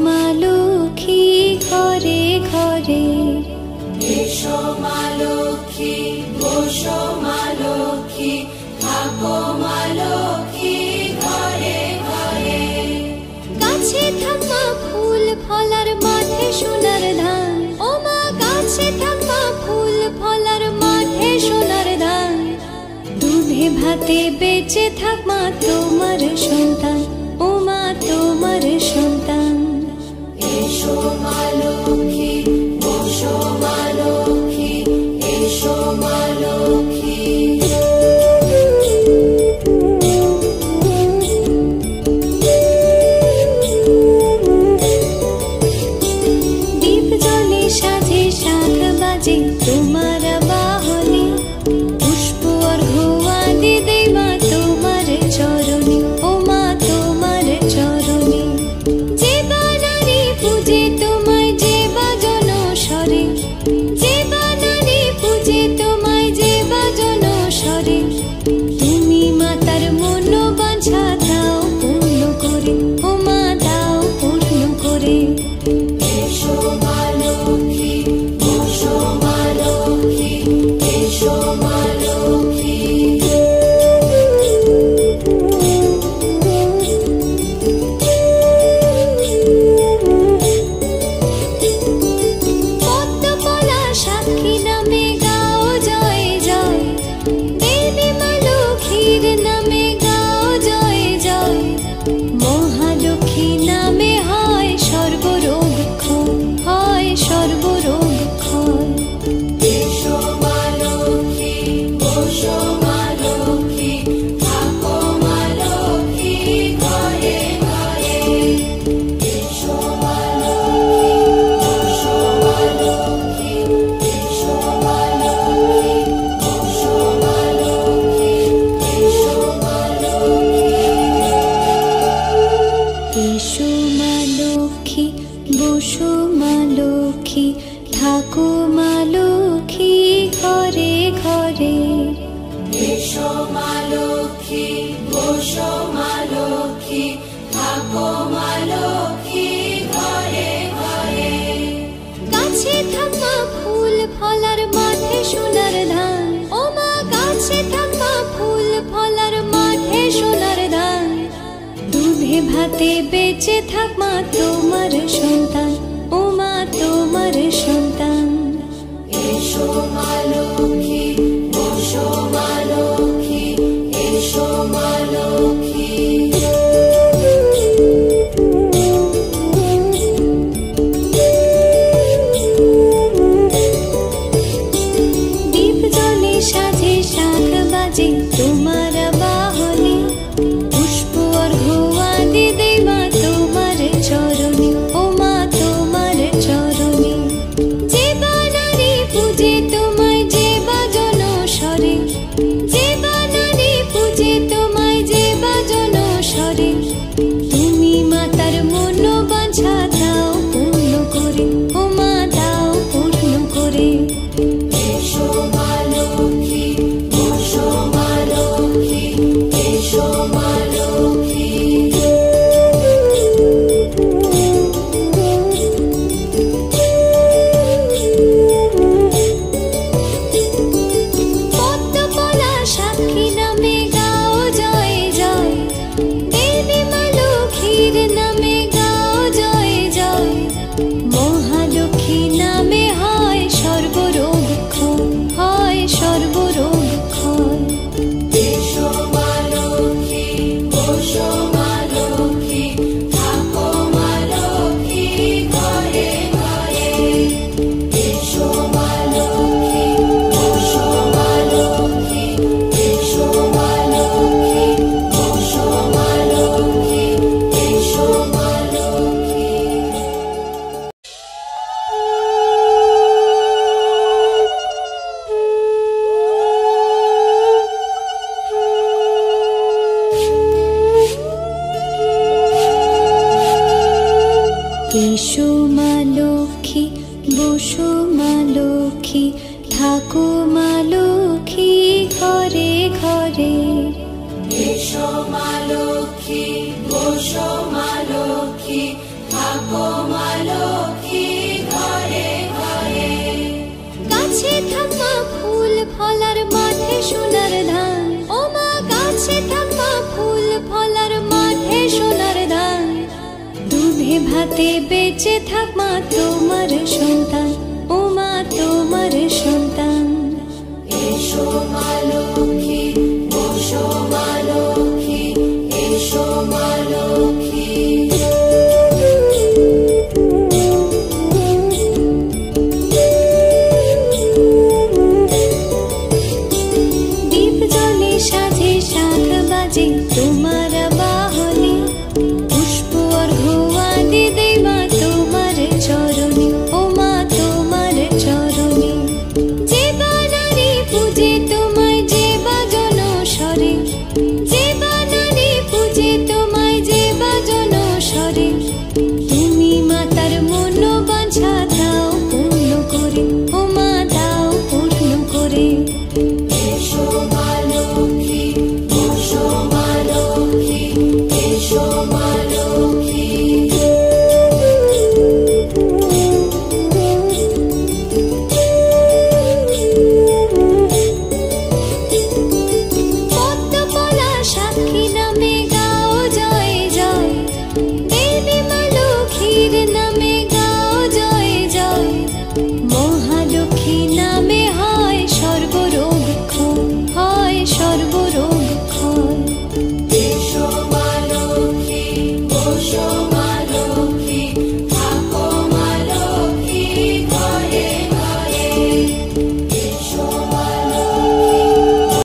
মা লক্ষ্মী ঘরে ঘরে। এসো মা লক্ষ্মী, বসো মা লক্ষ্মী, থাকো মা লক্ষ্মী ঘরে ঘরে। গাছে থাকা ফুল ফলার মাঠে সোনার ধান, ও মা গাছে থাকা ফুল ফলার মাঠে সোনার ধান। দুধে ভাতে বেঁচে থাক মা তোমার সন্তান, ও মা তোমার সন্তান। এসো মা লক্ষ্মী, বসো মা লক্ষ্মী, এসো মা লক্ষ্মী। দীপ জ্বলে সাজে শাখ বাজে তোমার বাহনে, পুষ্প অর্ঘ্য আদি দেই মা তোমার চরণে, ও মা তোমার চরণে। যে বানারে পূজে তোমায় যে বাজন স্বরে, যে বানারে পূজে তোমায় যে বাজন স্বরে। তুমি মাতার মনোবাঞ্ছা দাও পূর্ণ করে, ও মা দাও পূর্ণ করে। এসো মা লক্ষ্মী, বসো মা লক্ষ্মী, এসো মা লক্ষ্মী। পদ্মপলা সাক্ষী নামে গাও জয় জয়, দেবী মা লক্ষ্মীর নামে গাও জয় জয়। মহালক্ষ্মী নামে হয় সর্বরোগ ক্ষয়, হয় সর্বরোগ ক্ষয়। এসো মা লক্ষ্মী, বসো মা লক্ষ্মী, থাকো মা লক্ষ্মী ঘরে ঘরে। এসো মা লক্ষ্মী, বসো মা লক্ষ্মী, এসো মা লক্ষ্মী, বসো মা লক্ষ্মী, এসো মা লক্ষ্মী। এসো মা লক্ষ্মী, বসো মা লক্ষ্মী, থাকো মা লক্ষ্মী ঘরে ঘরে। এসো মা লক্ষ্মী, বসো মা লক্ষ্মী, থাকো মা লক্ষ্মী ঘরে ঘরে। গাছে থাকা ফুল ফলার মাঠে সোনার ধান, ও মা গাছে থাকা ফুল ফলার মাঠে সোনার ধান। দুধে ভাতে বেঁচে থাক মা তোমার সন্তান, ও মা তোমার সন্তান। এসো মা লক্ষ্মী, বসো মা লক্ষ্মী, এসো মা লক্ষ্মী। দীপ জ্বলে সাজে শাখ বাজে তোমার বাহনে, পুষ্প অর্ঘ্য আদি দেই মা তোমার চরণে, ও মা তোমার চরণে। যে বানারে পূজে তোমায় যে বাজন স্বরে, যে বানারে পূজে তোমায় যে বাজন স্বরে। তুমি মাতার মনোবাঞ্ছা দাও পূর্ণ করে, ও মা দাও পূর্ণ করে। এসো মা লক্ষ্মী, বসো মা লক্ষ্মী, এসো মা লক্ষ্মী। পদ্মপলা সাক্ষী নামে গাও জয় জয়, দেবী মা লক্ষ্মীর নামে গাও জয় জয়। মহালক্ষ্মী নামে হয় সর্বরোগ ক্ষয়, হয় সর্বরোগ ক্ষয়। এসো মা লক্ষ্মী, বসো মা লক্ষ্মী, থাকো মা লক্ষ্মী ঘরে ঘরে। এসো মা লক্ষ্মী, বসো মা লক্ষ্মী, এসো মা লক্ষ্মী, বসো মা লক্ষ্মী, এসো মা লক্ষ্মী। এসো মা লক্ষ্মী, বসো মা লক্ষ্মী, থাকো মা লক্ষ্মী ঘরে ঘরে। এসো মা লক্ষ্মী, বসো মা লক্ষ্মী, থাকো থাকো মা লক্ষ্মী ঘরে ঘরে। গাছে থাকা ফুল ফলার মাঠে সোনার ধান, ও মা গাছে থাকা ফুল ফলার মাঠে সোনার ধান। দুধে ভাতে বেঁচে থাক মা তোমার সন্তান, ও মা তোমার সন্তান। এসো মা লক্ষ্মী